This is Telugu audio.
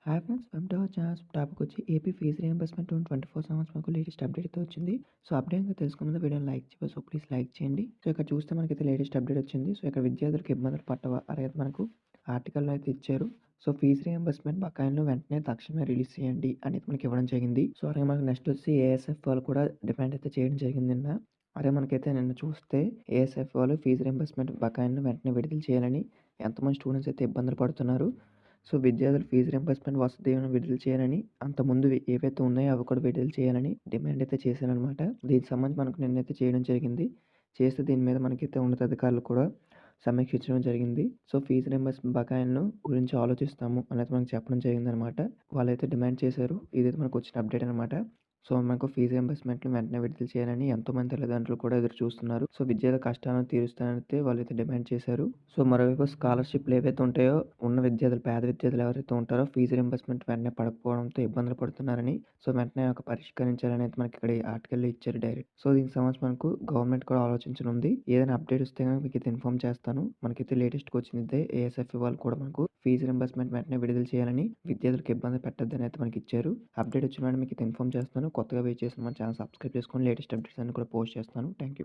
Hi friends, welcome to our channel. Topic వచ్చి ఏపీ ఫీజు రియంబర్స్మెంట్ 2024 సంవత్సరంకు లేటెస్ట్ అప్డేట్ అయితే వచ్చింది. సో అప్డేట్ తెలుసుకున్న ముందు వీడియోని లైక్ చేయండి. సో ప్లీజ్ లైక్ చేయండి. సో ఇక్కడ చూస్తే మనకైతే లేటెస్ట్ అప్డేట్ వచ్చింది. సో ఇక్కడ విద్యార్థులకు ఇబ్బందులు పట్టవా అనేది మనకు ఆర్టికల్లో అయితే ఇచ్చారు. సో ఫీజు రియంబర్స్మెంట్ బకాయిలను వెంటనే తక్షణమే రిలీజ్ చేయండి అనేది మనకి ఇవ్వడం జరిగింది. సో అలాగే మనకు నెక్స్ట్ వచ్చి ఏఎస్ఎఫ్ వాళ్ళు కూడా డిమాండ్ అయితే చేయడం జరిగింది నిన్న. అదే మనకైతే నిన్న చూస్తే ఏఎస్ఎఫ్ వాళ్ళు ఫీజు రియంబర్స్మెంట్ బకాయిలను వెంటనే విడుదల చేయాలని ఎంతమంది స్టూడెంట్స్ అయితే ఇబ్బందులు పడుతున్నారు. సో విద్యార్థులు ఫీజు రింబర్స్మెంట్ వసతి దీవెన విడుదల చేయాలని, అంతకుముందు ఏవైతే ఉన్నాయో అవి కూడా విడుదల చేయాలని డిమాండ్ అయితే చేశారనమాట. దీనికి సంబంధించి మనకు నిన్నైతే చేయడం జరిగింది. చేస్తే దీని మీద మనకైతే ఉన్నతాధికారులు కూడా సమీక్షించడం జరిగింది. సో ఫీజు రింబర్స్మెంట్ బకాయిలను గురించి ఆలోచిస్తాము అనేది మనకు చెప్పడం జరిగిందనమాట. వాళ్ళైతే డిమాండ్ చేశారు. ఇదైతే మనకు వచ్చిన అప్డేట్ అనమాట. సో మనకు ఫీజు రింబర్స్మెంట్‌ని వెంటనే విడుదల చేయాలని ఎంతోమంది తల్లిదండ్రులు కూడా ఎదురు చూస్తున్నారు. సో విద్యార్థుల కష్టాలను తీరుస్తానైతే వాళ్ళైతే డిమాండ్ చేశారు. సో మరోవైపు స్కాలర్‌షిప్‌లు ఏవైతే ఉంటాయో ఉన్న విద్యార్థులు, పేద విద్యార్థులు ఎవరైతే ఉంటారో ఫీజు రింబర్స్మెంట్ వెంటనే పడకపోవడంతో ఇబ్బందులు పడుతున్నారని, సో వెంటనే పరిష్కరించాలని అయితే మనకి ఇక్కడ ఈ ఆర్టికల్‌లో ఇచ్చారు డైరెక్ట్. సో దీనికి సంబంధించి మనకు గవర్నమెంట్ కూడా ఆలోచించనుంది. ఏదైనా అప్డేట్ వస్తే గనుక మీకైతే ఇన్ఫార్మ్ చేస్తాను. మనకైతే లేటెస్ట్‌గా వచ్చింది ఏఎస్ఎఫ్ వాళ్ళు కూడా మనకు ఫీజు రింబర్స్మెంట్ వెంటనే విడుదల చేయాలని, విద్యార్థులకు ఇబ్బంది పెట్టొద్దని అయితే మనకి ఇచ్చారు. అప్డేట్ వచ్చిన వెంటనే మీకైతే ఇన్ఫార్మ్ చేస్తాను. కొత్తగా వెయిట్ చేసిన మన ఛానల్ సబ్స్క్రైబ్ చేసుకొని లేటెస్ట్ అప్డేట్స్ అన్ని కూడా పోస్ట్ చేస్తాను. Thank you.